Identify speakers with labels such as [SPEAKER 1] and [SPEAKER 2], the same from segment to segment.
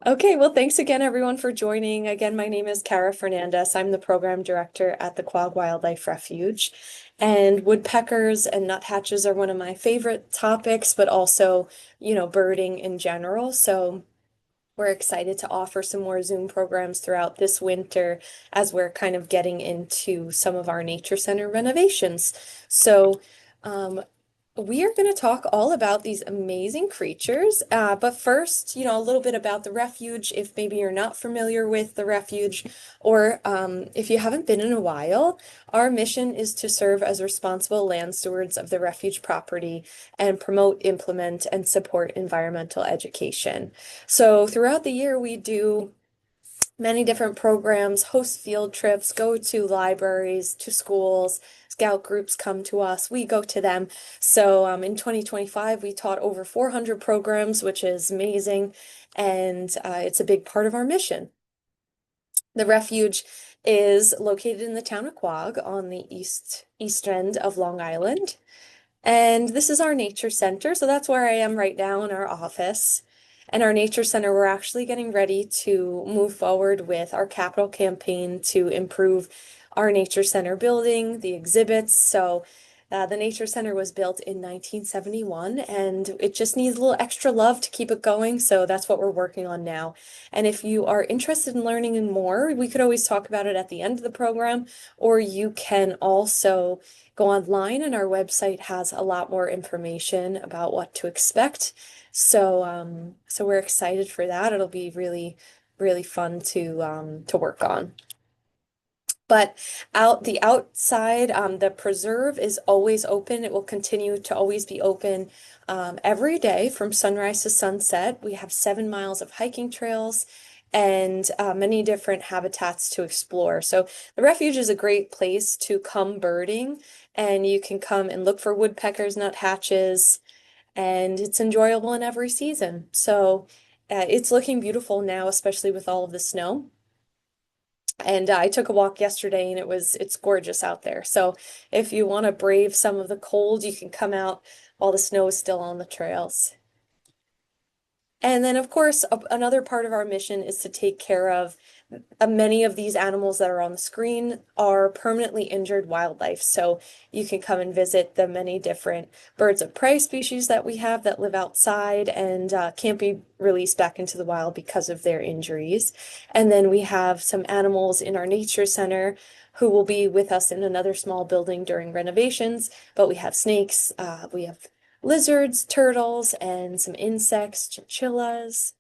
[SPEAKER 1] Okay, well, thanks again, everyone, for joining. Again, my name is Cara Fernandez. I'm the program director at the Quag Wildlife Refuge. And woodpeckers and nuthatches are one of my favorite topics, but also, birding in general. So we're excited to offer some more Zoom programs throughout this winter as we're kind of getting into some of our nature center renovations. So, um, we are going to talk all about these amazing creatures. But first, a little bit about the refuge, if maybe you're not familiar with the refuge, or if you haven't been in a while, our mission is to serve as responsible land stewards of the refuge property and promote, implement, and support environmental education. So throughout the year, we do many different programs, host field trips, go to libraries, to schools. Scout groups come to us, we go to them. So in 2025, we taught over 400 programs, which is amazing. And it's a big part of our mission. The refuge is located in the town of Quogue on the east end of Long Island. And this is our nature center. So that's where I am right now in our office. And our nature center, we're actually getting ready to move forward with our capital campaign to improve our nature center building, the exhibits. So the nature center was built in 1971 and it just needs a little extra love to keep it going. So that's what we're working on now. And if you are interested in learning more, we could always talk about it at the end of the program, or you can also go online and our website has a lot more information about what to expect. So we're excited for that. It'll be really, really fun to work on. But the outside, the preserve is always open. It will continue to always be open every day from sunrise to sunset. We have 7 miles of hiking trails and many different habitats to explore. So the refuge is a great place to come birding, and you can come and look for woodpeckers, nuthatches, and it's enjoyable in every season. So it's looking beautiful now, especially with all of the snow. And I took a walk yesterday and it's gorgeous out there. So if you want to brave some of the cold, you can come out while the snow is still on the trails. And then, of course, another part of our mission is to take care of many of these animals that are on the screen are permanently injured wildlife. So you can come and visit the many different birds of prey species that we have that live outside and can't be released back into the wild because of their injuries. And then we have some animals in our nature center who will be with us in another small building during renovations. But we have snakes, we have lizards, turtles, and some insects, chinchillas.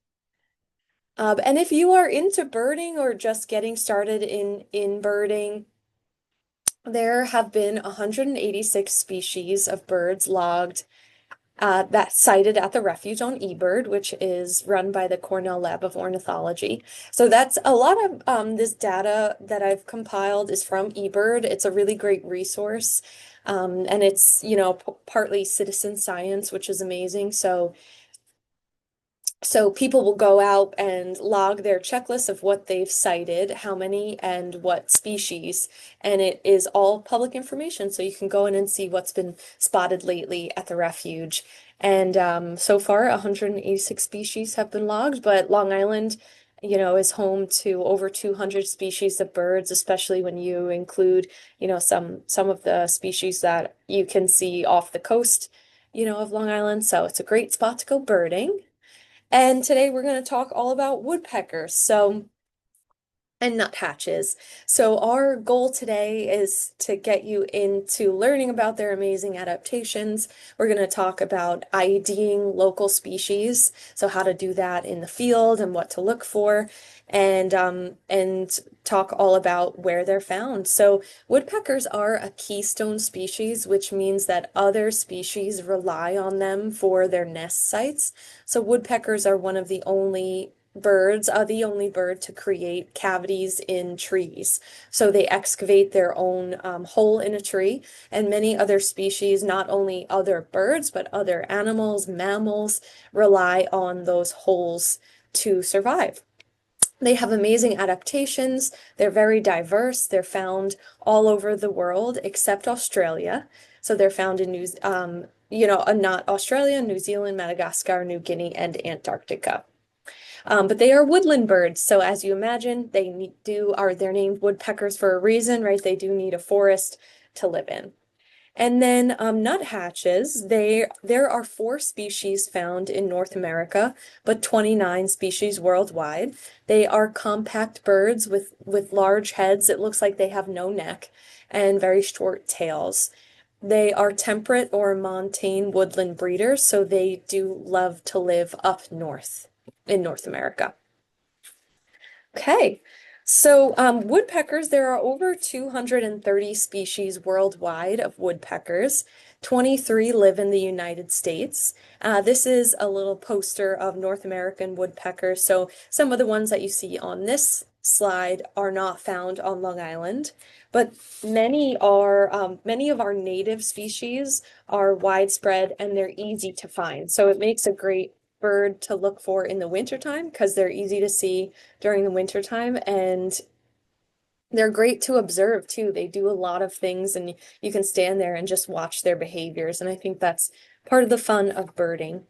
[SPEAKER 1] And if you are into birding or just getting started in birding, there have been 186 species of birds logged that cited at the refuge on eBird, which is run by the Cornell Lab of Ornithology. So that's a lot of this data that I've compiled is from eBird. It's a really great resource. And it's, partly citizen science, which is amazing. So people will go out and log their checklist of what they've cited, how many and what species, and it is all public information. So you can go in and see what's been spotted lately at the refuge. And so far, 186 species have been logged, but Long Island, is home to over 200 species of birds, especially when you include, some of the species that you can see off the coast, of Long Island. So it's a great spot to go birding. And today we're going to talk all about woodpeckers. And nuthatches. So our goal today is to get you into learning about their amazing adaptations. We're going to talk about IDing local species, so how to do that in the field and what to look for, and talk all about where they're found. So woodpeckers are a keystone species, which means that other species rely on them for their nest sites. So woodpeckers are one of the only birds are the only bird to create cavities in trees. So they excavate their own hole in a tree, and many other species, not only other birds, but other animals, mammals, rely on those holes to survive. They have amazing adaptations. They're very diverse. They're found all over the world except Australia. So they're found in not Australia, New Zealand, Madagascar, New Guinea, and Antarctica. But they are woodland birds. So as you imagine, they're named woodpeckers for a reason, right? They do need a forest to live in. And then nuthatches, there are 4 species found in North America, but 29 species worldwide. They are compact birds with large heads. It looks like they have no neck and very short tails. They are temperate or montane woodland breeders, so they do love to live up north in North America. Okay. So, woodpeckers, there are over 230 species worldwide of woodpeckers. 23 live in the United States. This is a little poster of North American woodpeckers. So, some of the ones that you see on this slide are not found on Long Island, but many of our native species are widespread and they're easy to find. So, it makes a great bird to look for in the wintertime because they're easy to see during the wintertime and they're great to observe too. They do a lot of things and you can stand there and just watch their behaviors. And I think that's part of the fun of birding.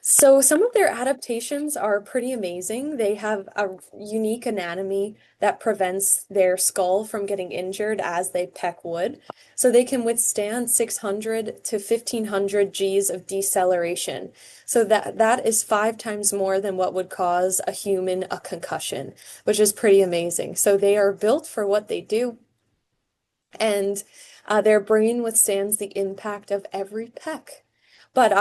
[SPEAKER 1] So some of their adaptations are pretty amazing. They have a unique anatomy that prevents their skull from getting injured as they peck wood. So they can withstand 600 to 1500 Gs of deceleration. So that is 5 times more than what would cause a human a concussion, which is pretty amazing. So they are built for what they do, and their brain withstands the impact of every peck. But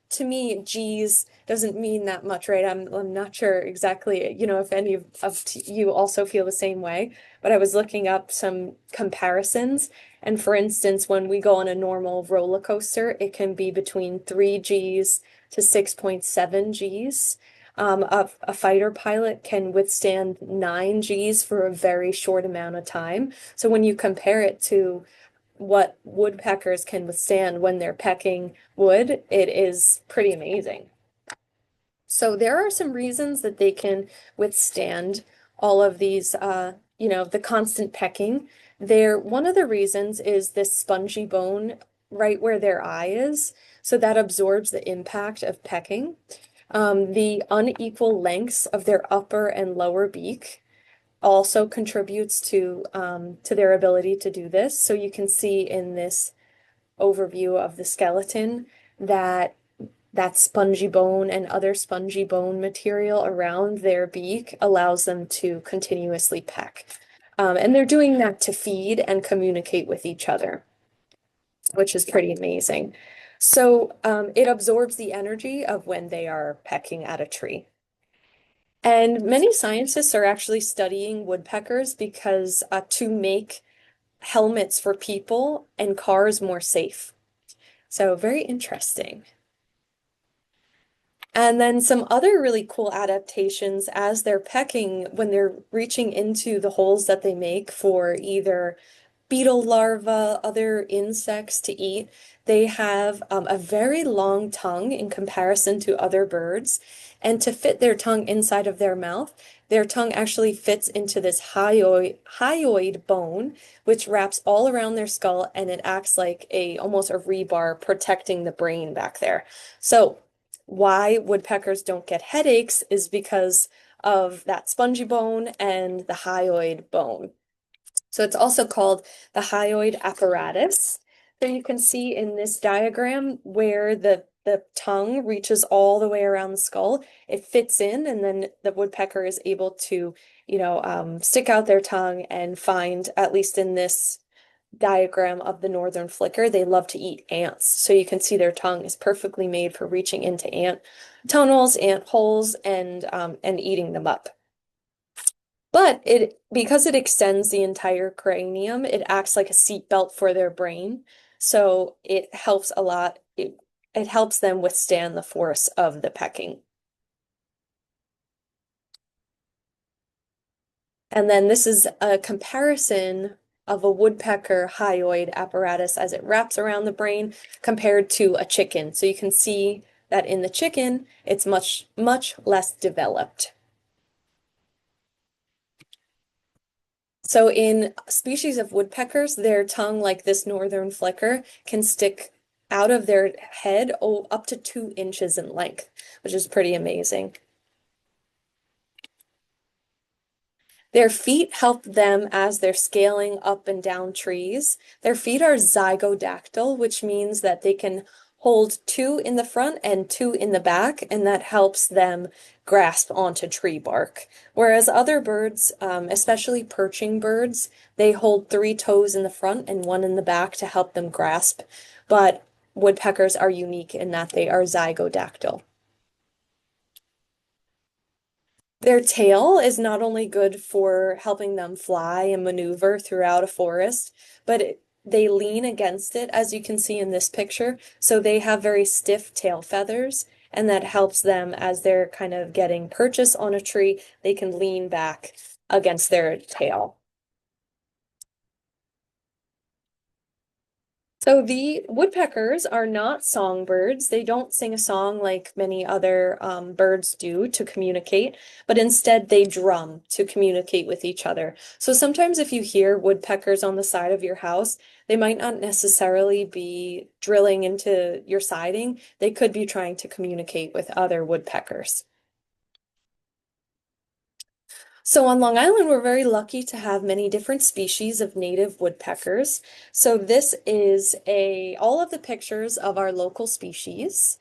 [SPEAKER 1] to me, G's doesn't mean that much, right? I'm not sure exactly, if any of you also feel the same way, but I was looking up some comparisons. And for instance, when we go on a normal roller coaster, it can be between 3 G's to 6.7 G's. A fighter pilot can withstand 9 G's for a very short amount of time. So when you compare it to what woodpeckers can withstand when they're pecking wood, it is pretty amazing. So there are some reasons that they can withstand all of these, the constant pecking. One of the reasons is this spongy bone right where their eye is. So that absorbs the impact of pecking. The unequal lengths of their upper and lower beak also contributes to their ability to do this. So you can see in this overview of the skeleton that that spongy bone and other spongy bone material around their beak allows them to continuously peck. And they're doing that to feed and communicate with each other, which is pretty amazing. So it absorbs the energy of when they are pecking at a tree. And many scientists are actually studying woodpeckers because to make helmets for people and cars more safe. So very interesting. And then some other really cool adaptations as they're pecking, when they're reaching into the holes that they make for either beetle larvae, other insects to eat, they have a very long tongue in comparison to other birds. And to fit their tongue inside of their mouth, their tongue actually fits into this hyoid bone, which wraps all around their skull and it acts like almost a rebar protecting the brain back there. So why woodpeckers don't get headaches is because of that spongy bone and the hyoid bone. So it's also called the hyoid apparatus. So you can see in this diagram where the tongue reaches all the way around the skull, it fits in, and then the woodpecker is able to, stick out their tongue and find, at least in this diagram of the northern flicker, they love to eat ants. So you can see their tongue is perfectly made for reaching into ant tunnels, ant holes, and eating them up. But because it extends the entire cranium, it acts like a seatbelt for their brain. So it helps a lot. It helps them withstand the force of the pecking. And then this is a comparison of a woodpecker hyoid apparatus as it wraps around the brain compared to a chicken. So you can see that in the chicken, it's much, much less developed. So in species of woodpeckers, their tongue, like this northern flicker, can stick out of their head up to 2 inches in length, which is pretty amazing. Their feet help them as they're scaling up and down trees. Their feet are zygodactyl, which means that they can hold two in the front and two in the back, and that helps them grasp onto tree bark. Whereas other birds, especially perching birds, they hold three toes in the front and one in the back to help them grasp. But woodpeckers are unique in that they are zygodactyl. Their tail is not only good for helping them fly and maneuver throughout a forest, but they lean against it, as you can see in this picture. So they have very stiff tail feathers, and that helps them as they're kind of getting purchase on a tree, they can lean back against their tail. So the woodpeckers are not songbirds. They don't sing a song like many other birds do to communicate, but instead they drum to communicate with each other. So sometimes if you hear woodpeckers on the side of your house, they might not necessarily be drilling into your siding. They could be trying to communicate with other woodpeckers. So on Long Island, we're very lucky to have many different species of native woodpeckers. So this is all of the pictures of our local species,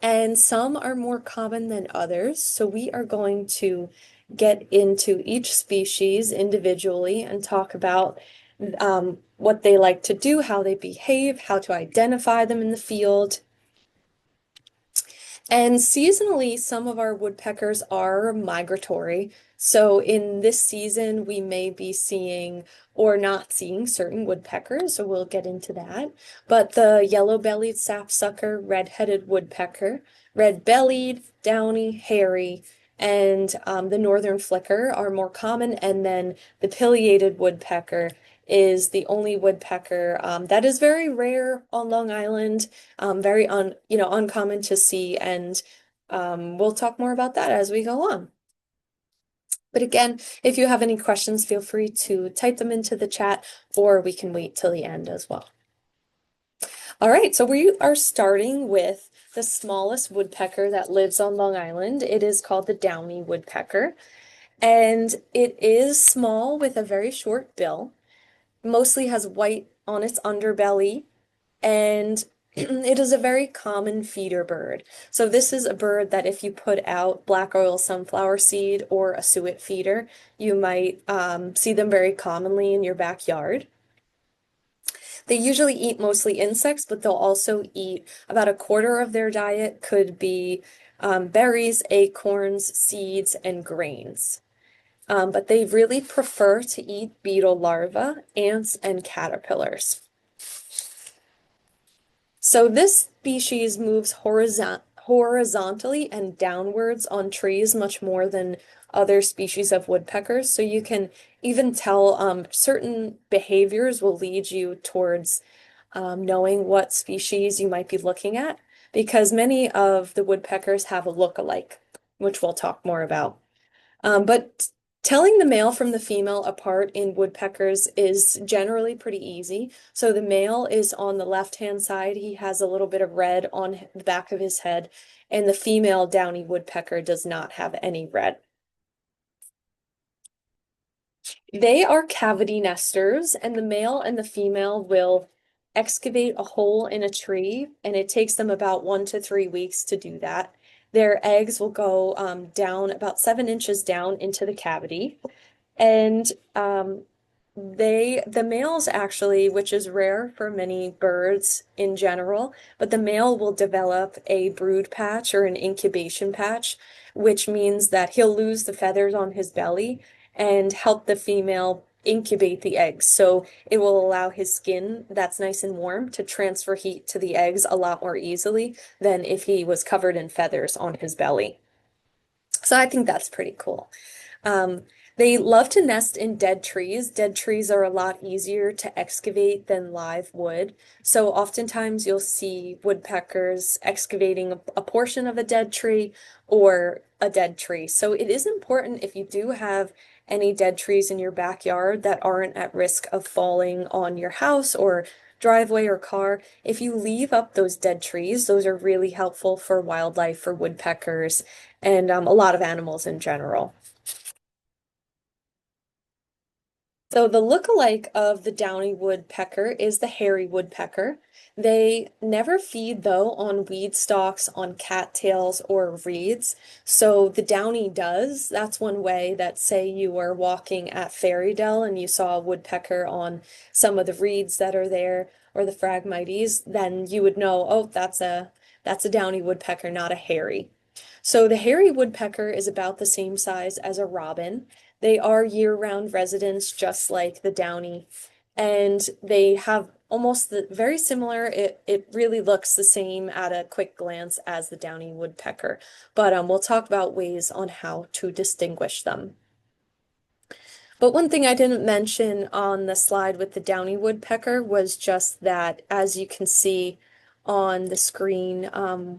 [SPEAKER 1] and some are more common than others. So we are going to get into each species individually and talk about what they like to do, how they behave, how to identify them in the field. And seasonally, some of our woodpeckers are migratory. So in this season, we may be seeing or not seeing certain woodpeckers, so we'll get into that. But the yellow-bellied sapsucker, red-headed woodpecker, red-bellied, downy, hairy, and the northern flicker are more common. And then the pileated woodpecker is the only woodpecker that is very rare on Long Island, very uncommon to see, and we'll talk more about that as we go on. But again, if you have any questions, feel free to type them into the chat, or we can wait till the end as well. All right, so we are starting with the smallest woodpecker that lives on Long Island. It is called the downy woodpecker, and it is small with a very short bill, mostly has white on its underbelly, and it is a very common feeder bird. So this is a bird that if you put out black oil sunflower seed or a suet feeder, you might see them very commonly in your backyard. They usually eat mostly insects, but they'll also eat about a quarter of their diet could be berries, acorns, seeds, and grains. But they really prefer to eat beetle larvae, ants, and caterpillars. So this species moves horizontally and downwards on trees much more than other species of woodpeckers. So you can even tell certain behaviors will lead you towards knowing what species you might be looking at, because many of the woodpeckers have a look-alike, which we'll talk more about. But telling the male from the female apart in woodpeckers is generally pretty easy. So the male is on the left-hand side. He has a little bit of red on the back of his head, and the female downy woodpecker does not have any red. They are cavity nesters, and the male and the female will excavate a hole in a tree, and it takes them about 1 to 3 weeks to do that. Their eggs will go down about 7 inches down into the cavity, and the males actually, which is rare for many birds in general, but the male will develop a brood patch or an incubation patch, which means that he'll lose the feathers on his belly and help the female incubate the eggs. So it will allow his skin that's nice and warm to transfer heat to the eggs a lot more easily than if he was covered in feathers on his belly. So I think that's pretty cool. They love to nest in dead trees. Dead trees are a lot easier to excavate than live wood. So oftentimes you'll see woodpeckers excavating a portion of a dead tree or a dead tree. So it is important, if you do have any dead trees in your backyard that aren't at risk of falling on your house or driveway or car, if you leave up those dead trees, those are really helpful for wildlife, for woodpeckers, and a lot of animals in general. So the look-alike of the downy woodpecker is the hairy woodpecker. They never feed though on weed stalks, on cattails, or reeds. So the downy does. That's one way that say you were walking at Fairydale and you saw a woodpecker on some of the reeds that are there or the Phragmites, then you would know, oh, that's a downy woodpecker, not a hairy. So the hairy woodpecker is about the same size as a robin. They are year-round residents, just like the downy, and they have almost the very similar. It really looks the same at a quick glance as the downy woodpecker, but we'll talk about ways on how to distinguish them. But one thing I didn't mention on the slide with the downy woodpecker was just that, as you can see on the screen,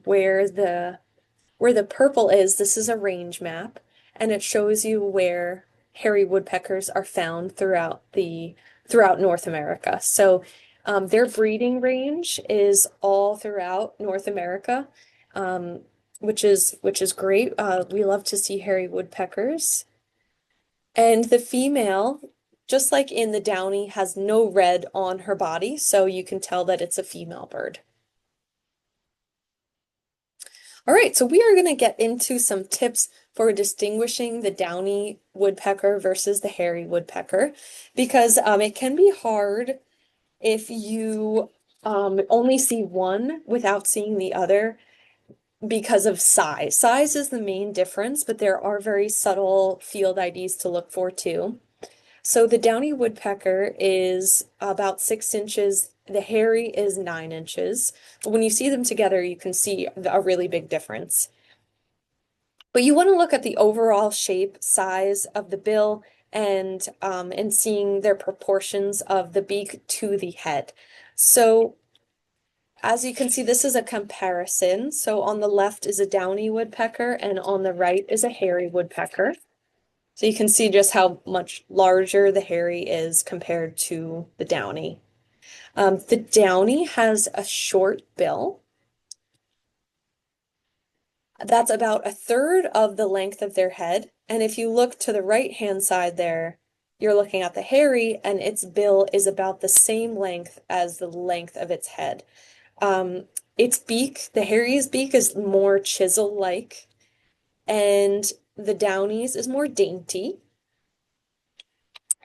[SPEAKER 1] where the purple is, this is a range map, and it shows you where hairy woodpeckers are found throughout North America. So their breeding range is all throughout North America, um, which is great. We love to see hairy woodpeckers. And the female, just like in the downy, has no red on her body, so you can tell that it's a female bird. All right, so we are going to get into some tips for distinguishing the downy woodpecker versus the hairy woodpecker because it can be hard if you only see one without seeing the other because of size. Size is the main difference, but there are very subtle field IDs to look for too. So the downy woodpecker is about 6 inches. The hairy is 9 inches. But when you see them together, you can see a really big difference. But you want to look at the overall shape, size of the bill, and seeing their proportions of the beak to the head. So as you can see, this is a comparison. So on the left is a downy woodpecker, and on the right is a hairy woodpecker. So you can see just how much larger the hairy is compared to the downy. The downy has a short bill. That's about a third of the length of their head. And if you look to the right-hand side there, you're looking at the hairy, and its bill is about the same length as the length of its head. Its beak, the hairy's beak, is more chisel-like, and the downy's is more dainty.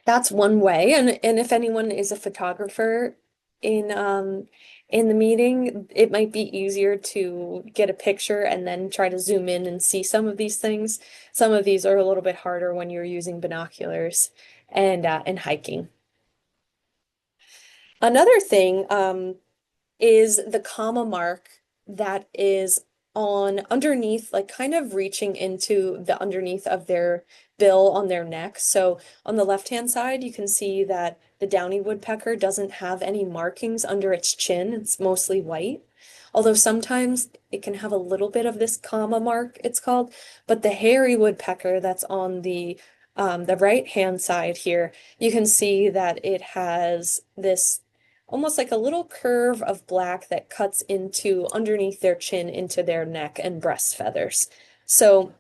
[SPEAKER 1] That's one way. And if anyone is a photographer in the meeting, it might be easier to get a picture and then try to zoom in and see some of these things. Some of these are a little bit harder when you're using binoculars and hiking. Another thing is the comma mark that is on underneath, like kind of reaching into the underneath of their bill on their neck. So on the left-hand side, you can see that the downy woodpecker doesn't have any markings under its chin. It's mostly white. Although sometimes it can have a little bit of this comma mark, it's called, but the hairy woodpecker that's on the right-hand side here, you can see that it has this almost like a little curve of black that cuts into underneath their chin into their neck and breast feathers. So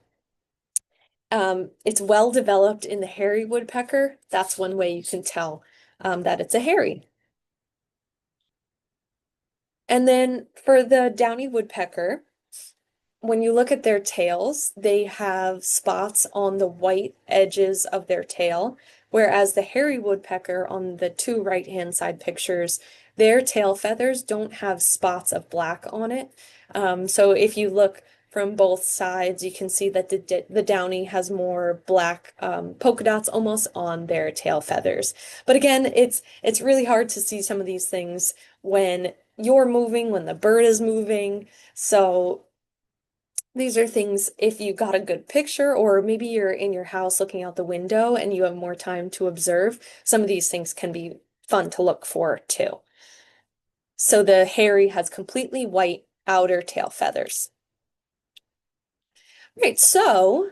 [SPEAKER 1] it's well developed in the hairy woodpecker. That's one way you can tell that it's a hairy. And then for the downy woodpecker, when you look at their tails, they have spots on the white edges of their tail, whereas the hairy woodpecker on the two right-hand side pictures, their tail feathers don't have spots of black on it. So if you look from both sides, you can see that the downy has more black polka dots almost on their tail feathers. But again, it's really hard to see some of these things when you're moving, when the bird is moving. So these are things if you got a good picture, or maybe you're in your house looking out the window and you have more time to observe, some of these things can be fun to look for too. So the hairy has completely white outer tail feathers. Right, so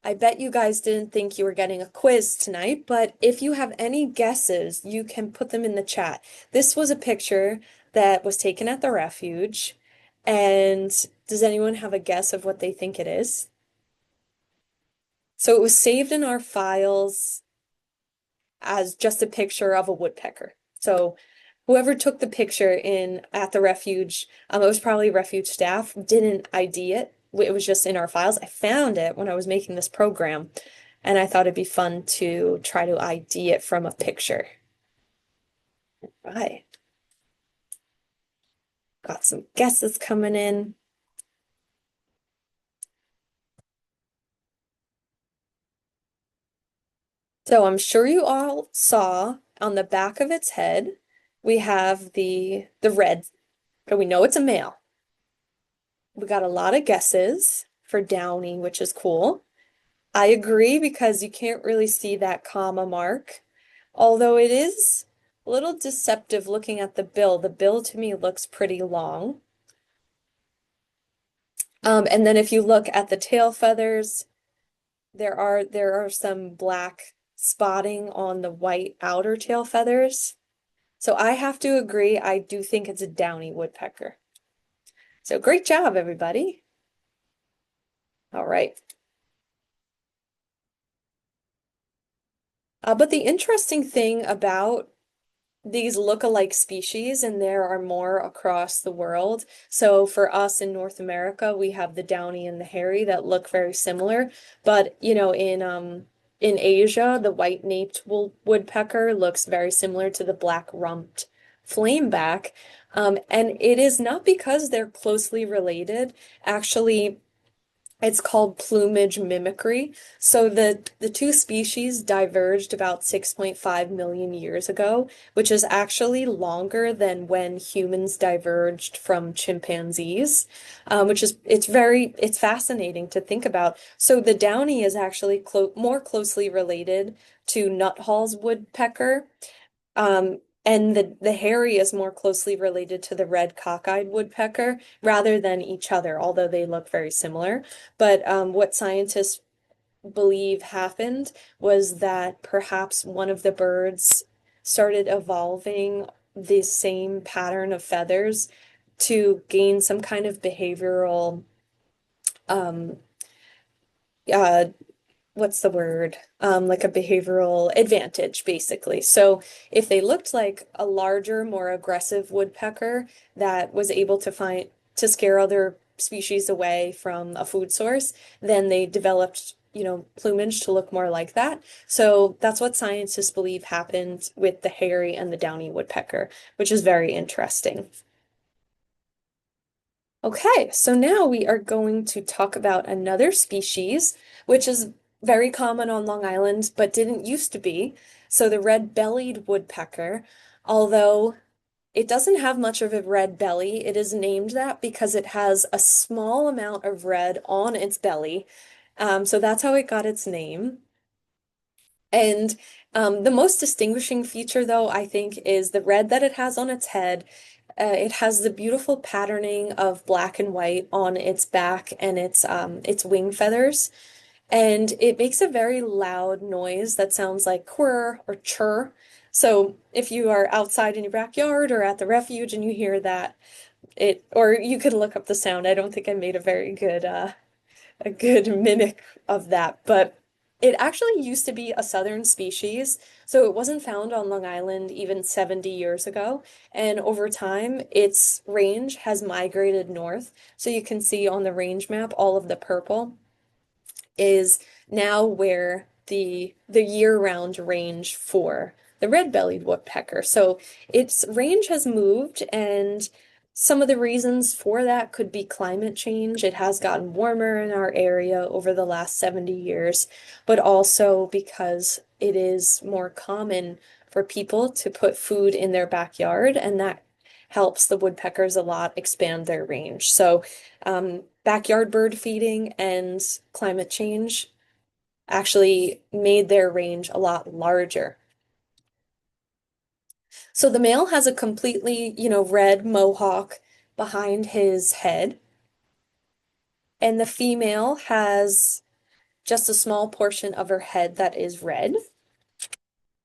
[SPEAKER 1] I bet you guys didn't think you were getting a quiz tonight, but if you have any guesses, you can put them in the chat. This was a picture that was taken at the refuge. And does anyone have a guess of what they think it is? So it was saved in our files as just a picture of a woodpecker. So whoever took the picture in at the refuge, it was probably refuge staff, didn't ID it. It was just in our files. I found it when I was making this program, and I thought it'd be fun to try to ID it from a picture. Right. Got some guesses coming in. So I'm sure you all saw on the back of its head, we have the red, but we know it's a male. We got a lot of guesses for Downy, which is cool. I agree because you can't really see that comma mark, although it is a little deceptive looking at the bill. The bill to me looks pretty long. And then if you look at the tail feathers, there are some black spotting on the white outer tail feathers. So I have to agree, I do think it's a downy woodpecker. So great job, everybody. All right. But the interesting thing about these look-alike species, and there are more across the world. So for us in North America, we have the downy and the hairy that look very similar. But in Asia, the white-naped woodpecker looks very similar to the black-rumped flameback. And it is not because they're closely related. Actually, it's called plumage mimicry. So the two species diverged about 6.5 million years ago, which is actually longer than when humans diverged from chimpanzees, which is it's fascinating to think about. So the downy is actually more closely related to Nuthatch's woodpecker, and the hairy is more closely related to the red cockeyed woodpecker rather than each other, although they look very similar. But what scientists believe happened was that perhaps one of the birds started evolving the same pattern of feathers to gain some kind of behavioral um, uh, what's the word? Like a behavioral advantage, basically. So if they looked like a larger, more aggressive woodpecker that was able to scare other species away from a food source, then they developed, plumage to look more like that. So that's what scientists believe happened with the hairy and the downy woodpecker, which is very interesting. Okay, so now we are going to talk about another species, which is very common on Long Island, but didn't used to be. So the red-bellied woodpecker, although it doesn't have much of a red belly, it is named that because it has a small amount of red on its belly. So that's how it got its name. And the most distinguishing feature, though, I think, is the red that it has on its head. It has the beautiful patterning of black and white on its back and its wing feathers. And it makes a very loud noise that sounds like quirr or chirr. So if you are outside in your backyard or at the refuge and you hear that, or you could look up the sound. I don't think I made a good mimic of that, but it actually used to be a southern species, so it wasn't found on Long Island even 70 years ago. And over time, its range has migrated north. So you can see on the range map, all of the purple is now where the year-round range for the red-bellied woodpecker. So its range has moved, and some of the reasons for that could be climate change. It has gotten warmer in our area over the last 70 years, but also because it is more common for people to put food in their backyard, and that helps the woodpeckers a lot expand their range. So backyard bird feeding and climate change actually made their range a lot larger. So the male has a completely, red mohawk behind his head, and the female has just a small portion of her head that is red.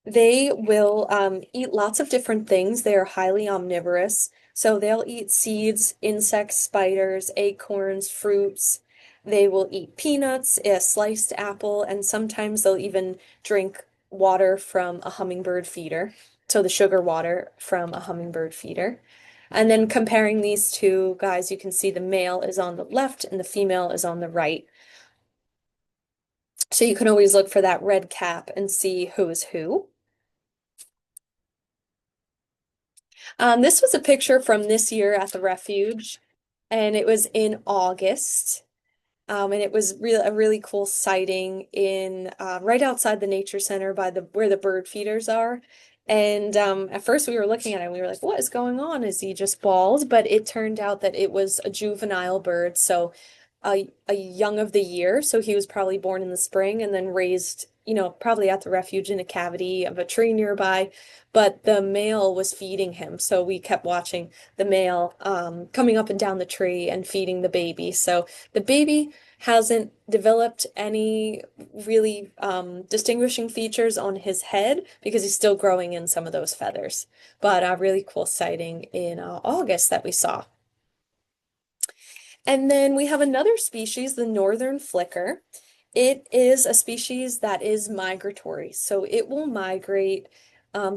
[SPEAKER 1] They will eat lots of different things. They are highly omnivorous. So they'll eat seeds, insects, spiders, acorns, fruits. They will eat peanuts, a sliced apple, and sometimes they'll even drink water from a hummingbird feeder. So the sugar water from a hummingbird feeder. And then comparing these two guys, you can see the male is on the left and the female is on the right. So you can always look for that red cap and see who is who. This was a picture from this year at the refuge, and it was in August. And it was a really cool sighting in right outside the nature center by the where the bird feeders are. And at first we were looking at it and we were like, what is going on? Is he just bald? But it turned out that it was a juvenile bird, so a young of the year. So he was probably born in the spring and then raised, probably at the refuge in a cavity of a tree nearby. But the male was feeding him. So we kept watching the male coming up and down the tree and feeding the baby. So the baby hasn't developed any really distinguishing features on his head because he's still growing in some of those feathers. But a really cool sighting in August that we saw. And then we have another species, the northern flicker. It is a species that is migratory. So it will migrate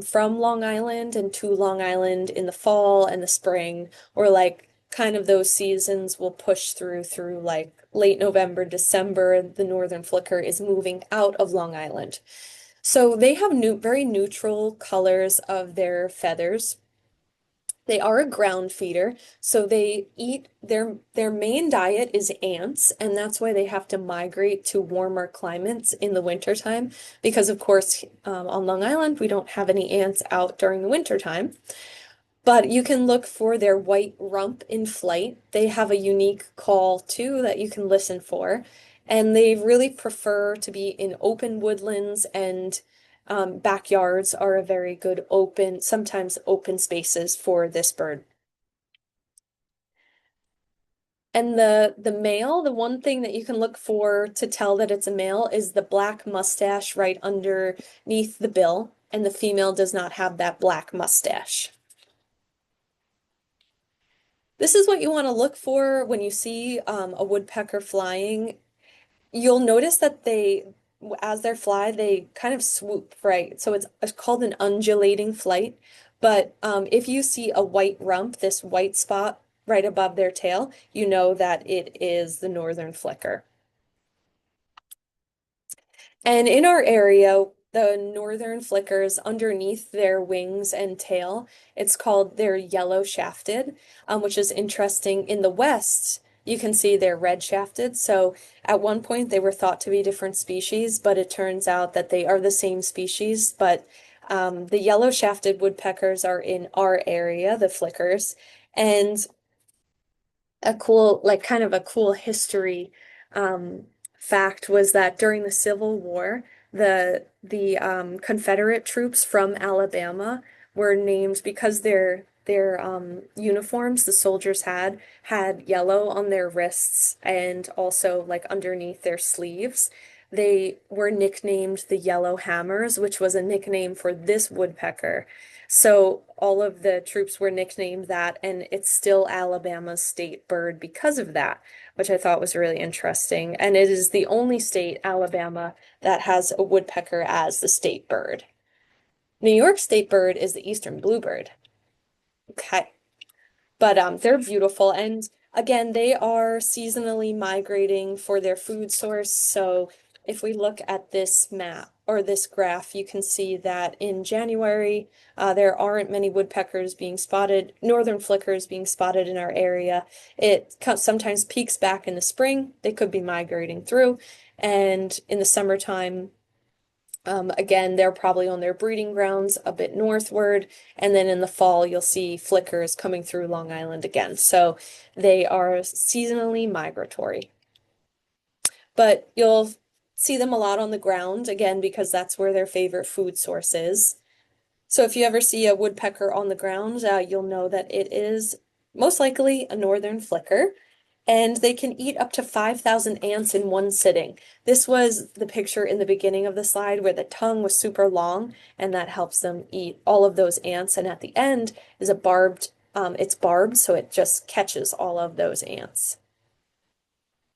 [SPEAKER 1] from Long Island and to Long Island in the fall and the spring, or like kind of those seasons will push through like late November, December. The northern flicker is moving out of Long Island. So they have very neutral colors of their feathers. They are a ground feeder, so they eat their main diet is ants, and that's why they have to migrate to warmer climates in the wintertime, because of course on Long Island we don't have any ants out during the wintertime. But you can look for their white rump in flight. They have a unique call too that you can listen for, and they really prefer to be in open woodlands, and backyards are a very good open, sometimes open spaces for this bird. And the male, the one thing that you can look for to tell that it's a male is the black mustache right underneath the bill, and the female does not have that black mustache. This is what you want to look for when you see a woodpecker flying. You'll notice that as they fly, they kind of swoop, right? So it's called an undulating flight. But if you see a white rump, this white spot right above their tail, you know that it is the northern flicker. And in our area, the northern flickers underneath their wings and tail, it's called they're yellow shafted, which is interesting. In the west, you can see they're red shafted. So at one point they were thought to be different species, but it turns out that they are the same species. But the yellow shafted woodpeckers are in our area, the flickers, and a cool, like kind of a cool history um, fact was that during the Civil War, the Confederate troops from Alabama were named because their uniforms the soldiers had yellow on their wrists and also like underneath their sleeves. They were nicknamed the Yellow Hammers, which was a nickname for this woodpecker. So all of the troops were nicknamed that, and it's still Alabama's state bird because of that, which I thought was really interesting. And it is the only state, Alabama, that has a woodpecker as the state bird. New York state bird is the eastern bluebird. Okay. But they're beautiful. And again, they are seasonally migrating for their food source. So if we look at this map or this graph, you can see that in January, there aren't many woodpeckers being spotted, northern flickers being spotted in our area. It sometimes peaks back in the spring. They could be migrating through. And in the summertime, again, they're probably on their breeding grounds a bit northward, and then in the fall you'll see flickers coming through Long Island again. So they are seasonally migratory. But you'll see them a lot on the ground, again, because that's where their favorite food source is. So if you ever see a woodpecker on the ground, you'll know that it is most likely a northern flicker. and they can eat up to 5,000 ants in one sitting. This was the picture in the beginning of the slide where the tongue was super long, and that helps them eat all of those ants. And at the end is a it's barbed, so it just catches all of those ants.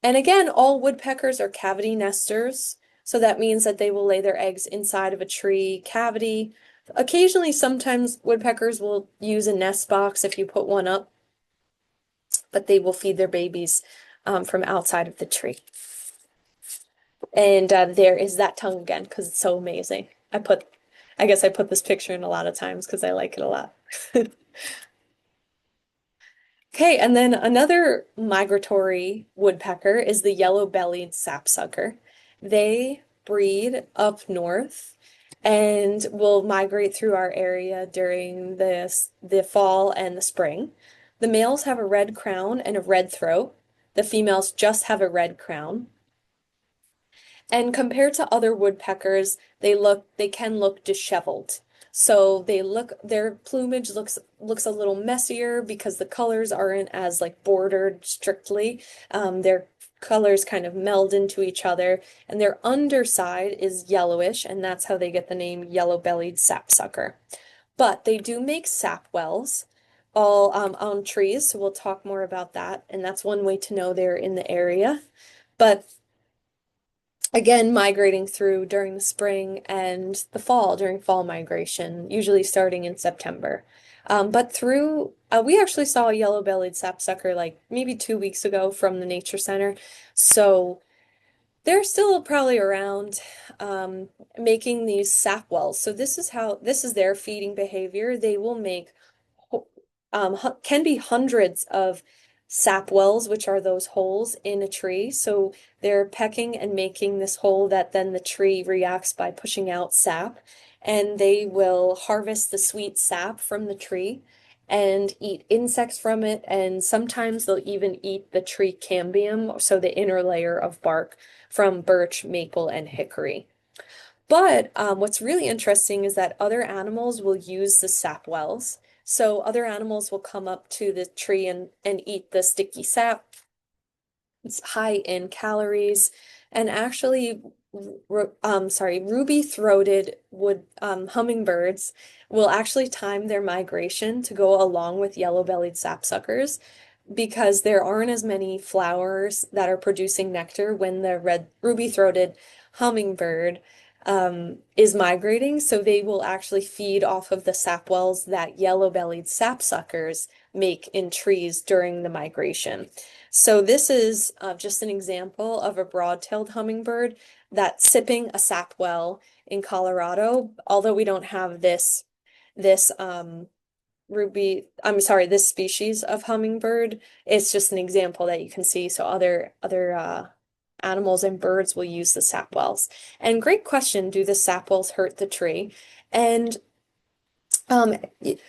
[SPEAKER 1] And again, all woodpeckers are cavity nesters. So that means that they will lay their eggs inside of a tree cavity. Occasionally, sometimes woodpeckers will use a nest box if you put one up, but they will feed their babies from outside of the tree. And there is that tongue again because it's so amazing. I guess I put this picture in a lot of times because I like it a lot. Okay, and then another migratory woodpecker is the yellow-bellied sapsucker. They breed up north and will migrate through our area during the fall and the spring. The males have a red crown and a red throat. The females just have a red crown. And compared to other woodpeckers, they can look disheveled. So their plumage looks a little messier because the colors aren't as like bordered strictly. Their colors kind of meld into each other, and their underside is yellowish, and that's how they get the name yellow-bellied sapsucker. But they do make sap wells all on trees, so we'll talk more about that, and that's one way to know they're in the area. But again, migrating through during the spring and the fall during fall migration, usually starting in September. We actually saw a yellow-bellied sapsucker like maybe 2 weeks ago from the nature center. So they're still probably around making these sap wells. So this is their feeding behavior. They will make can be hundreds of sap wells, which are those holes in a tree. So they're pecking and making this hole that then the tree reacts by pushing out sap, and they will harvest the sweet sap from the tree and eat insects from it, and sometimes they'll even eat the tree cambium, so the inner layer of bark from birch, maple, and hickory. But what's really interesting is that other animals will use the sap wells. So other animals will come up to the tree and eat the sticky sap. It's high in calories. And actually, ruby-throated hummingbirds will actually time their migration to go along with yellow-bellied sapsuckers because there aren't as many flowers that are producing nectar when the red ruby-throated hummingbird is migrating, so they will actually feed off of the sap wells that yellow-bellied sapsuckers make in trees during the migration. So this is just an example of a broad-tailed hummingbird that's sipping a sap well in Colorado, although we don't have this this species of hummingbird. It's just an example that you can see. So other animals and birds will use the sap wells. And great question, do the sap wells hurt the tree? And um,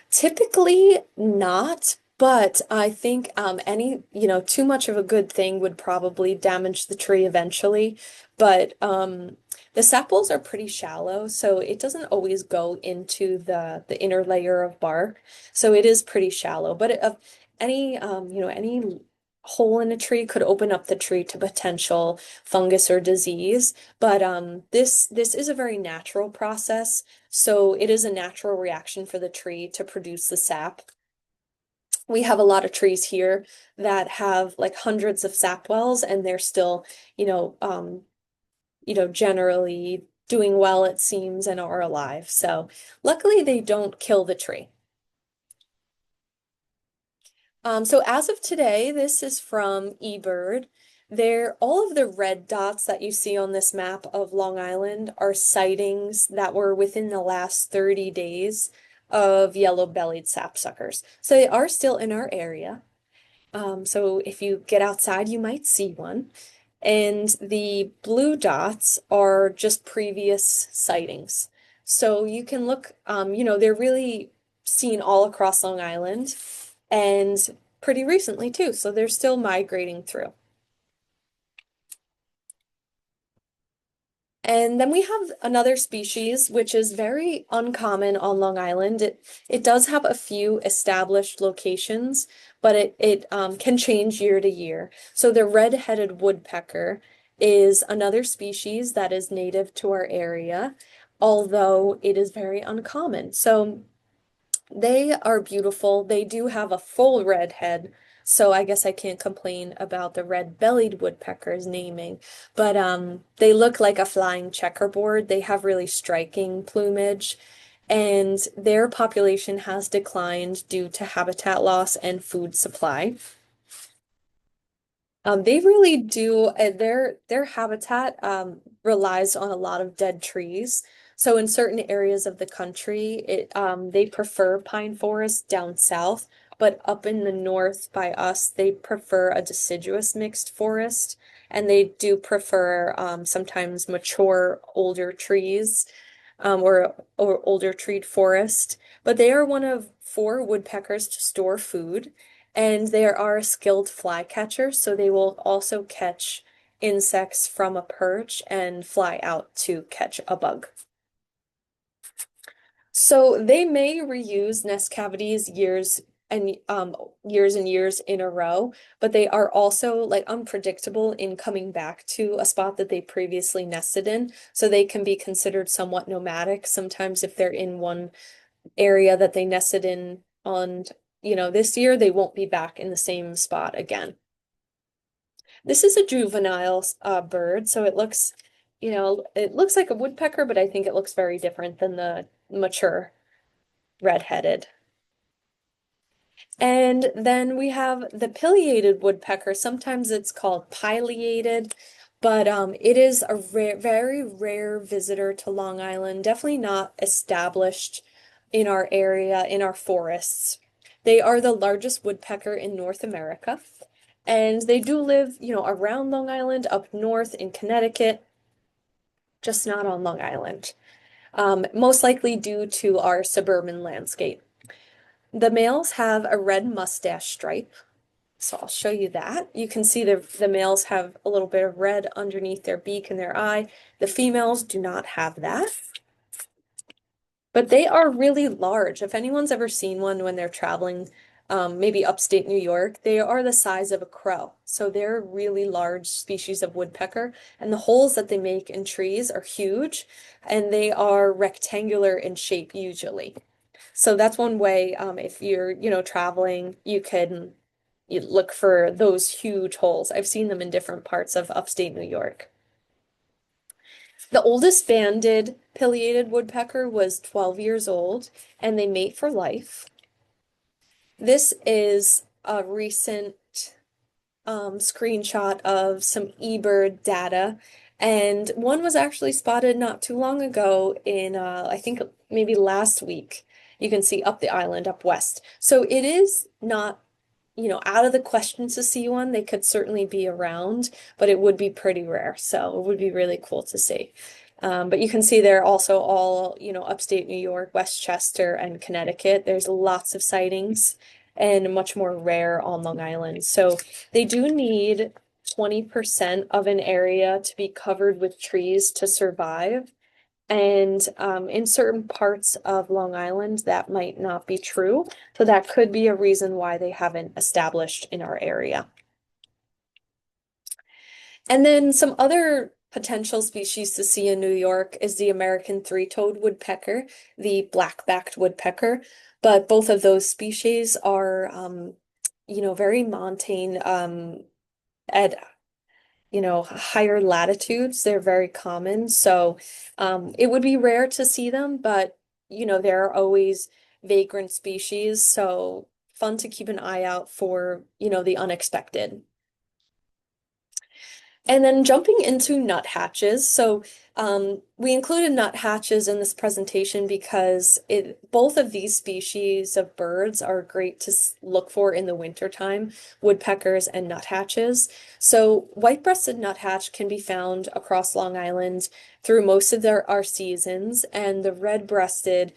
[SPEAKER 1] typically not, but I think too much of a good thing would probably damage the tree eventually. But the saples are pretty shallow, so it doesn't always go into the inner layer of bark. So it is pretty shallow. But any hole in a tree could open up the tree to potential fungus or disease. But this is a very natural process. So it is a natural reaction for the tree to produce the sap. We have a lot of trees here that have like hundreds of sap wells, and they're still, generally doing well, it seems, and are alive. So luckily they don't kill the tree. So as of today, this is from eBird. All of the red dots that you see on this map of Long Island are sightings that were within the last 30 days of yellow-bellied sapsuckers. So they are still in our area. So if you get outside, you might see one. And the blue dots are just previous sightings. So you can look, they're really seen all across Long Island and pretty recently too. So they're still migrating through. And then we have another species which is very uncommon on Long Island. It does have a few established locations, but it can change year to year. So the red-headed woodpecker is another species that is native to our area, although it is very uncommon. So they are beautiful. They do have a full red head, so I guess I can't complain about the red-bellied woodpecker's naming. But they look like a flying checkerboard. They have really striking plumage, and their population has declined due to habitat loss and food supply. They really do. Their habitat relies on a lot of dead trees. So in certain areas of the country, it they prefer pine forest down south, but up in the north by us, they prefer a deciduous mixed forest, and they do prefer sometimes mature older trees or older treed forest. But they are one of four woodpeckers to store food. And they are a skilled fly catcher, so they will also catch insects from a perch and fly out to catch a bug. So they may reuse nest cavities years and years in a row, but they are also like unpredictable in coming back to a spot that they previously nested in. So they can be considered somewhat nomadic. Sometimes if they're in one area that they nested in on, this year, they won't be back in the same spot again. This is a juvenile bird, so it looks like a woodpecker, but I think it looks very different than the mature red-headed. And then we have the pileated woodpecker. Sometimes it's called pileated, but it is a very rare visitor to Long Island. Definitely not established in our area, in our forests. They are the largest woodpecker in North America, and they do live, around Long Island, up north in Connecticut, just not on Long Island. Most likely due to our suburban landscape. The males have a red mustache stripe, so I'll show you that. You can see the males have a little bit of red underneath their beak and their eye. The females do not have that. But they are really large. If anyone's ever seen one when they're traveling, maybe upstate New York, they are the size of a crow. So they're a really large species of woodpecker, and the holes that they make in trees are huge, and they are rectangular in shape usually. So that's one way, if you're, traveling, you look for those huge holes. I've seen them in different parts of upstate New York. The oldest banded pileated woodpecker was 12 years old, and they mate for life. This is a recent screenshot of some eBird data, and one was actually spotted not too long ago in, I think maybe last week. You can see up the island, up west. So it is not, out of the question to see one. They could certainly be around, but it would be pretty rare. So it would be really cool to see. But you can see they're also all, upstate New York, Westchester, and Connecticut. There's lots of sightings and much more rare on Long Island. So they do need 20% of an area to be covered with trees to survive. And in certain parts of Long Island, that might not be true. So that could be a reason why they haven't established in our area. And then some other potential species to see in New York is the American three-toed woodpecker, the black-backed woodpecker. But both of those species are, very montane at higher latitudes. They're very common. So it would be rare to see them, but there are always vagrant species. So fun to keep an eye out for, the unexpected. And then jumping into nuthatches. So we included nuthatches in this presentation because both of these species of birds are great to look for in the wintertime, woodpeckers and nuthatches. So white-breasted nuthatch can be found across Long Island through most of our seasons, and the red-breasted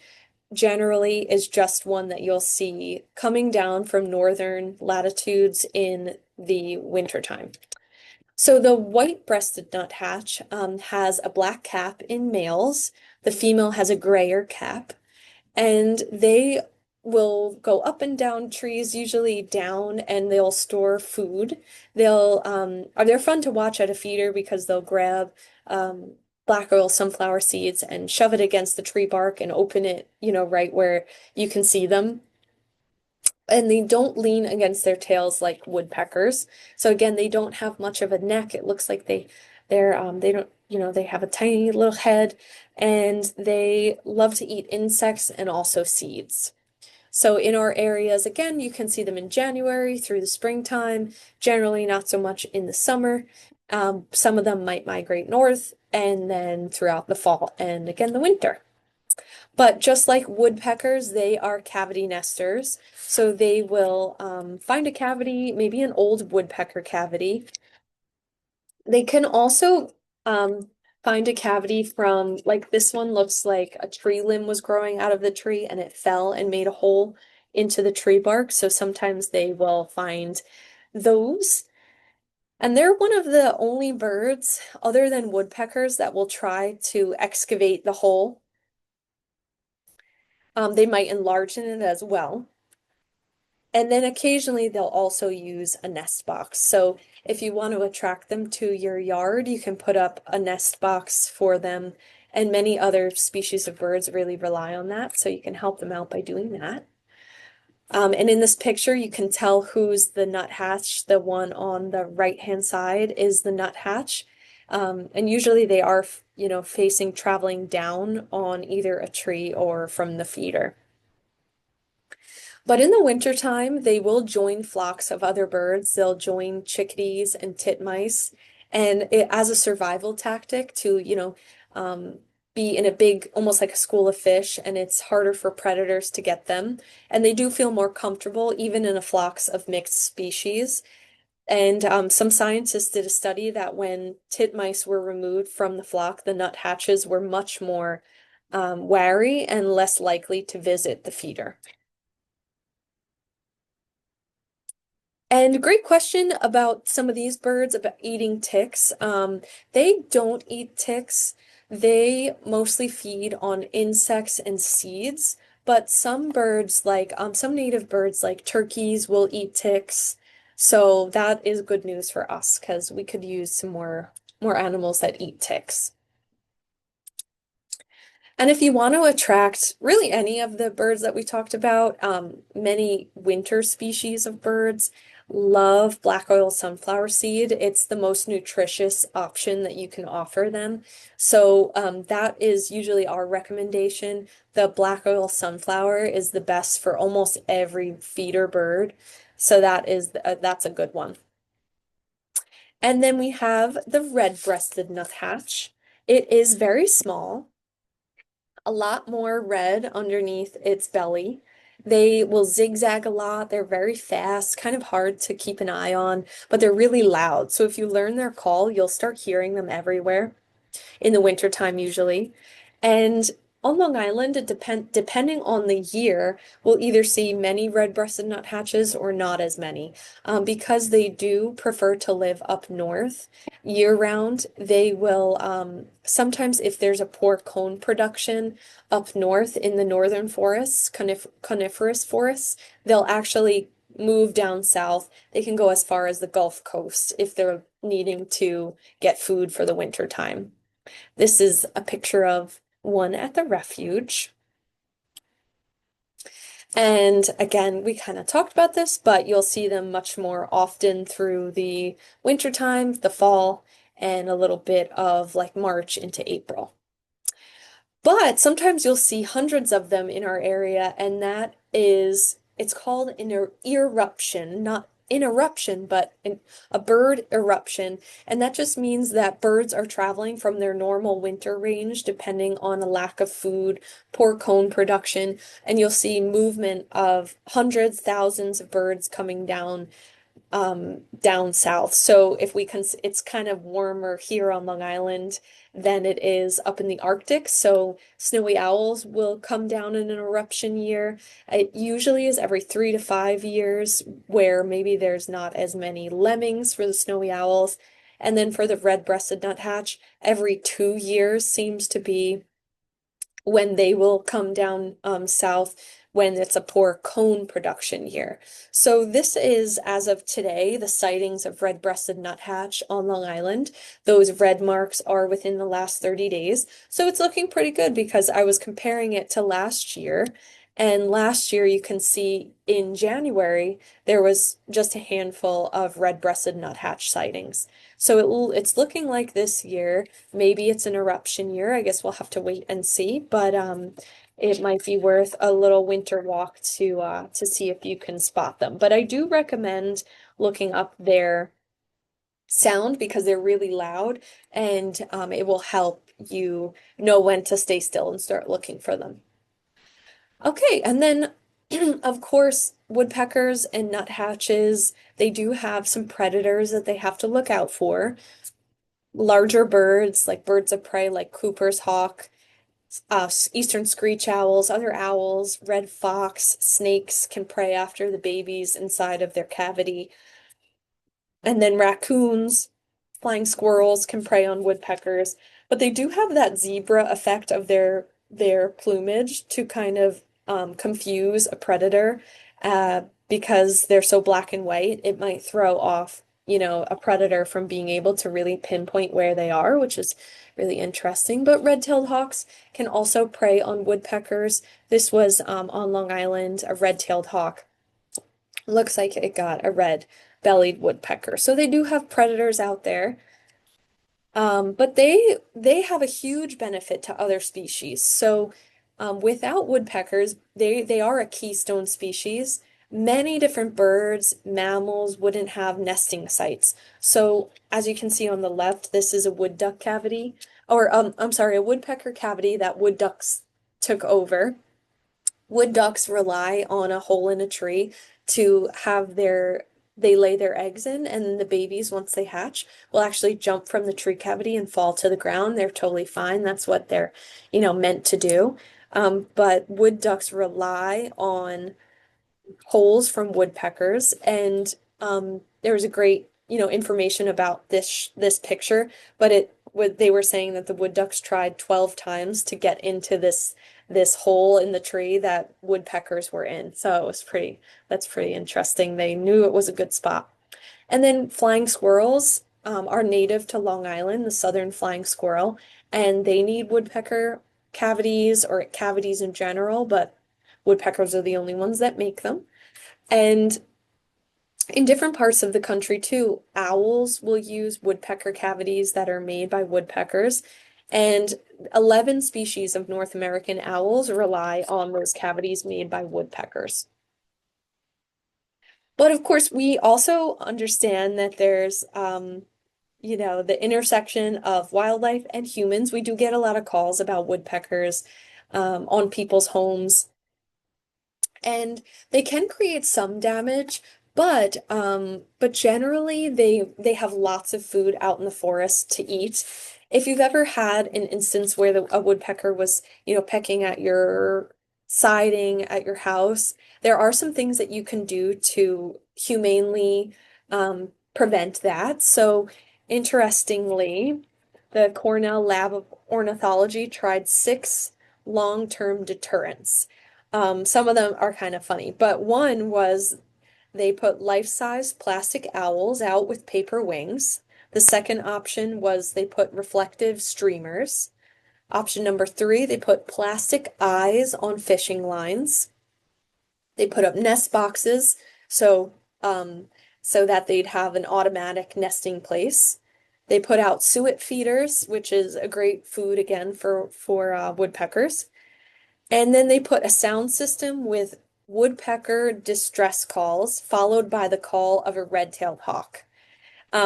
[SPEAKER 1] generally is just one that you'll see coming down from northern latitudes in the wintertime. So the white-breasted nuthatch has a black cap in males. The female has a grayer cap, and they will go up and down trees, usually down, and they'll store food. They're fun to watch at a feeder because they'll grab um, black oil sunflower seeds and shove it against the tree bark and open it, right where you can see them. And they don't lean against their tails like woodpeckers. So again, they don't have much of a neck. It looks like they don't, they have a tiny little head, and they love to eat insects and also seeds. So in our areas, again, you can see them in January through the springtime, generally not so much in the summer. Some of them might migrate north and then throughout the fall and again the winter. But just like woodpeckers, they are cavity nesters. So they will find a cavity, maybe an old woodpecker cavity. They can also find a cavity from, like this one looks like a tree limb was growing out of the tree and it fell and made a hole into the tree bark. So sometimes they will find those. And they're one of the only birds, other than woodpeckers, that will try to excavate the hole. They might enlarge in it as well. And then occasionally they'll also use a nest box. So if you want to attract them to your yard, you can put up a nest box for them. And many other species of birds really rely on that. So you can help them out by doing that. And in this picture, you can tell who's the nuthatch. The one on the right-hand side is the nuthatch. And usually they are, facing traveling down on either a tree or from the feeder. But in the wintertime, they will join flocks of other birds. They'll join chickadees and titmice, and as a survival tactic to, be in a big, almost like a school of fish, and it's harder for predators to get them. And they do feel more comfortable even in a flocks of mixed species. And some scientists did a study that when titmice were removed from the flock, the nuthatches were much more wary and less likely to visit the feeder. And great question about some of these birds about eating ticks. They don't eat ticks. They mostly feed on insects and seeds, but some birds like some native birds like turkeys will eat ticks. So that is good news for us because we could use some more animals that eat ticks. And if you want to attract really any of the birds that we talked about, many winter species of birds love black oil sunflower seed. It's the most nutritious option that you can offer them. So that is usually our recommendation. The black oil sunflower is the best for almost every feeder bird. So that's a good one. And then we have the red-breasted nuthatch. It is very small, a lot more red underneath its belly. They will zigzag a lot. They're very fast, kind of hard to keep an eye on, but they're really loud. So if you learn their call, you'll start hearing them everywhere in the wintertime usually. And on Long Island, depending on the year, we'll either see many red-breasted nuthatches or not as many. Because they do prefer to live up north year-round, they will sometimes if there's a poor cone production up north in the northern forests, coniferous forests, they'll actually move down south. They can go as far as the Gulf Coast if they're needing to get food for the winter time. This is a picture of one at the refuge. And again, we kind of talked about this, but you'll see them much more often through the wintertime, the fall, and a little bit of like March into April. But sometimes you'll see hundreds of them in our area, and it's called an eruption, not interruption, but a bird eruption. And that just means that birds are traveling from their normal winter range, depending on a lack of food, poor cone production, and you'll see movement of hundreds, thousands of birds coming down south. So if we can, it's kind of warmer here on Long Island than it is up in the Arctic. So snowy owls will come down in an eruption year. It usually is every 3 to 5 years where maybe there's not as many lemmings for the snowy owls. And then for the red-breasted nuthatch, every 2 years seems to be when they will come down south when it's a poor cone production year. So this is, as of today, the sightings of red-breasted nuthatch on Long Island. Those red marks are within the last 30 days. So it's looking pretty good because I was comparing it to last year. And last year, you can see in January, there was just a handful of red-breasted nuthatch sightings. So it's looking like this year, maybe it's an eruption year. I guess we'll have to wait and see, but it might be worth a little winter walk to see if you can spot them. But I do recommend looking up their sound because they're really loud, and it will help you know when to stay still and start looking for them. Okay, and then of course, woodpeckers and nuthatches, they do have some predators that they have to look out for. Larger birds, like birds of prey, like Cooper's hawk, eastern screech owls, other owls, red fox, snakes can prey after the babies inside of their cavity. And then raccoons, flying squirrels can prey on woodpeckers, but they do have that zebra effect of their plumage to kind of confuse a predator because they're so black and white. It might throw off, a predator from being able to really pinpoint where they are, which is really interesting. But red-tailed hawks can also prey on woodpeckers. This was on Long Island, a red-tailed hawk. Looks like it got a red-bellied woodpecker. So they do have predators out there. But they have a huge benefit to other species. So without woodpeckers, they are a keystone species. Many different birds, mammals wouldn't have nesting sites. So as you can see on the left, this is a wood duck cavity, or I'm sorry, a woodpecker cavity that wood ducks took over. Wood ducks rely on a hole in a tree to have they lay their eggs in, and the babies, once they hatch, will actually jump from the tree cavity and fall to the ground. They're totally fine. That's what they're, meant to do. But wood ducks rely on holes from woodpeckers, and there was a great, information about this picture, but they were saying that the wood ducks tried 12 times to get into this hole in the tree that woodpeckers were in. So that's pretty interesting. They knew it was a good spot. And then flying squirrels are native to Long Island, the southern flying squirrel, and they need woodpecker cavities or cavities in general, but woodpeckers are the only ones that make them. And in different parts of the country too, owls will use woodpecker cavities that are made by woodpeckers. And 11 species of North American owls rely on those cavities made by woodpeckers. But of course, we also understand that there's, the intersection of wildlife and humans. We do get a lot of calls about woodpeckers, on people's homes, and they can create some damage, but generally they have lots of food out in the forest to eat. If you've ever had an instance where a woodpecker was, pecking at your siding at your house, there are some things that you can do to humanely prevent that. So interestingly, the Cornell Lab of Ornithology tried 6 long-term deterrents. Some of them are kind of funny, but one was they put life-size plastic owls out with paper wings. The second option was they put reflective streamers. Option number 3, they put plastic eyes on fishing lines. They put up nest boxes so so that they'd have an automatic nesting place. They put out suet feeders, which is a great food again for woodpeckers. And then they put a sound system with woodpecker distress calls, followed by the call of a red-tailed hawk.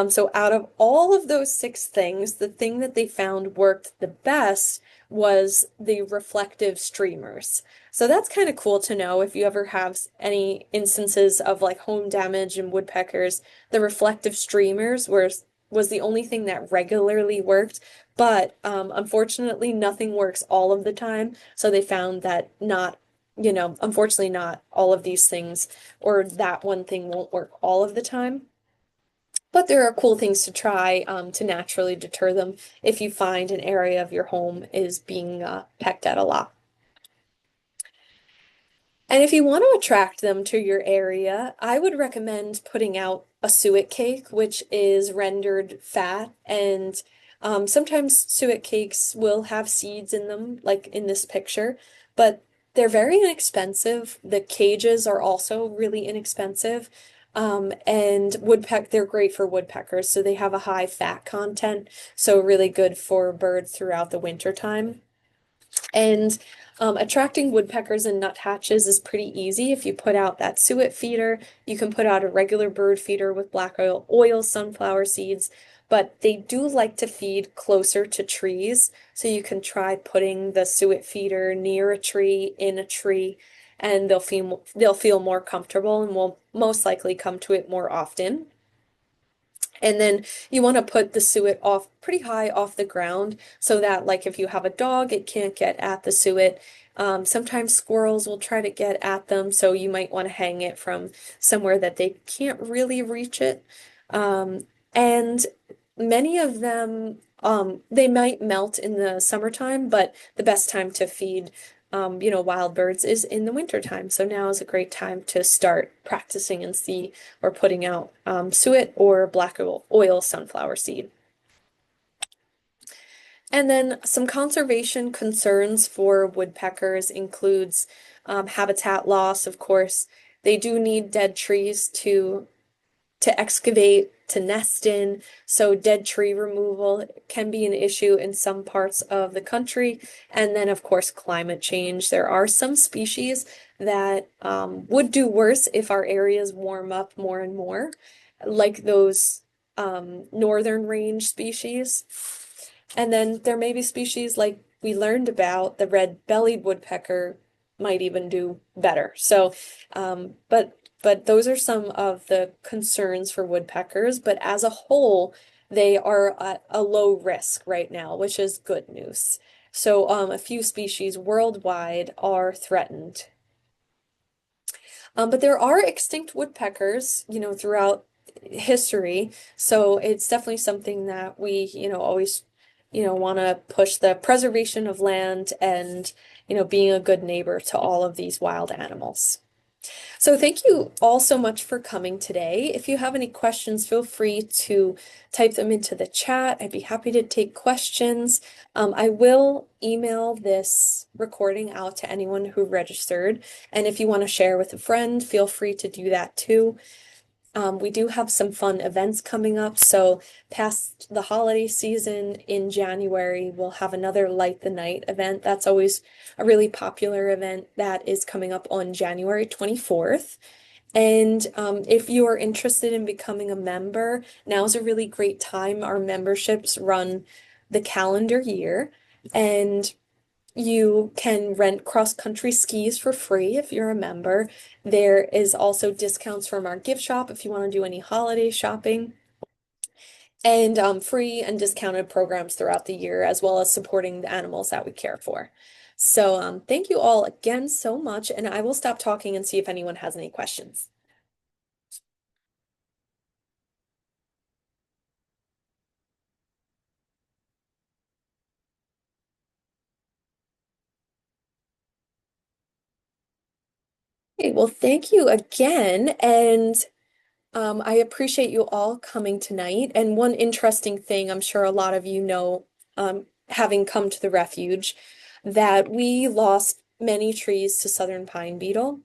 [SPEAKER 1] So out of all of those 6 things, the thing that they found worked the best was the reflective streamers. So that's kind of cool to know if you ever have any instances of like home damage and woodpeckers. The reflective streamers was the only thing that regularly worked, but unfortunately nothing works all of the time. So they found that unfortunately not all of these things or that one thing won't work all of the time. But there are cool things to try to naturally deter them if you find an area of your home is being pecked at a lot. And if you want to attract them to your area, I would recommend putting out a suet cake, which is rendered fat. And sometimes suet cakes will have seeds in them, like in this picture, but they're very inexpensive. The cages are also really inexpensive. And they're great for woodpeckers, so they have a high fat content, so really good for birds throughout the winter time. And attracting woodpeckers and nuthatches is pretty easy. If you put out that suet feeder, you can put out a regular bird feeder with black oil sunflower seeds, but they do like to feed closer to trees. So you can try putting the suet feeder near a tree, in a tree, and they'll feel more comfortable and will most likely come to it more often. And then you want to put the suet off pretty high off the ground so that, like, if you have a dog, it can't get at the suet. Sometimes squirrels will try to get at them, so you might want to hang it from somewhere that they can't really reach it. And many of them, they might melt in the summertime, but the best time to feed, wild birds is in the winter time. So now is a great time to start practicing and see or putting out suet or black oil sunflower seed. And then some conservation concerns for woodpeckers includes habitat loss, of course. They do need dead trees to excavate, to nest in. So dead tree removal can be an issue in some parts of the country. And then, of course, climate change. There are some species that would do worse if our areas warm up more and more, like those northern range species. And then there may be species like we learned about, the red-bellied woodpecker might even do better. So, but those are some of the concerns for woodpeckers. But as a whole, they are at a low risk right now, which is good news. So, a few species worldwide are threatened. But there are extinct woodpeckers, throughout history. So it's definitely something that we, always, want to push the preservation of land and, being a good neighbor to all of these wild animals. So thank you all so much for coming today. If you have any questions, feel free to type them into the chat. I'd be happy to take questions. I will email this recording out to anyone who registered. And if you want to share with a friend, feel free to do that too. We do have some fun events coming up. So past the holiday season in January, we'll have another Light the Night event. That's always a really popular event that is coming up on January 24th. And if you are interested in becoming a member, now's a really great time. Our memberships run the calendar year, and you can rent cross-country skis for free if you're a member. There is also discounts from our gift shop if you want to do any holiday shopping, and free and discounted programs throughout the year, as well as supporting the animals that we care for. So thank you all again so much, and I will stop talking and see if anyone has any questions. Okay, well, thank you again, and I appreciate you all coming tonight. And one interesting thing, I'm sure a lot of you know, having come to the refuge, that we lost many trees to southern pine beetle.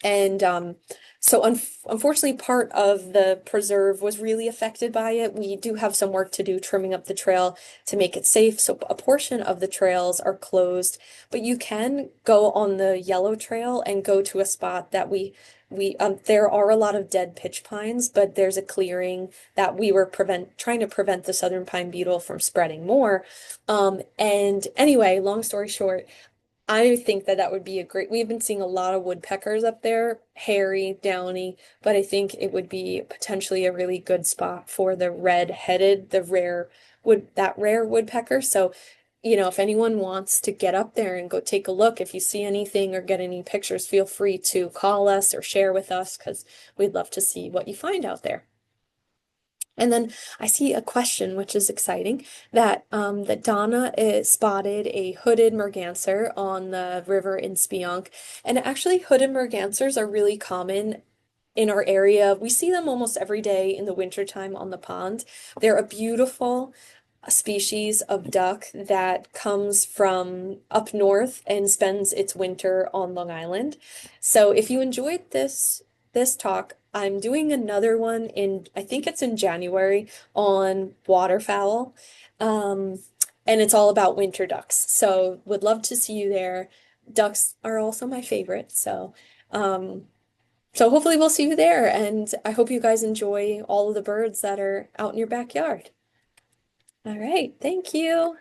[SPEAKER 1] And so unfortunately, part of the preserve was really affected by it. We do have some work to do trimming up the trail to make it safe. So a portion of the trails are closed, but you can go on the yellow trail and go to a spot that we there are a lot of dead pitch pines, but there's a clearing that we were trying to prevent the southern pine beetle from spreading more. And anyway, long story short, I think that that would be a great. We've been seeing a lot of woodpeckers up there, hairy, downy, but I think it would be potentially a really good spot for the red-headed, that rare woodpecker. So, if anyone wants to get up there and go take a look, if you see anything or get any pictures, feel free to call us or share with us because we'd love to see what you find out there. And then I see a question, which is exciting, that Donna spotted a hooded merganser on the river in Spionk. And actually, hooded mergansers are really common in our area. We see them almost every day in the wintertime on the pond. They're a beautiful species of duck that comes from up north and spends its winter on Long Island. So if you enjoyed this talk, I'm doing another one in, I think it's in January, on waterfowl. Um, and it's all about winter ducks. So would love to see you there. Ducks are also my favorite, um so hopefully we'll see you there, and I hope you guys enjoy all of the birds that are out in your backyard. All right, thank you.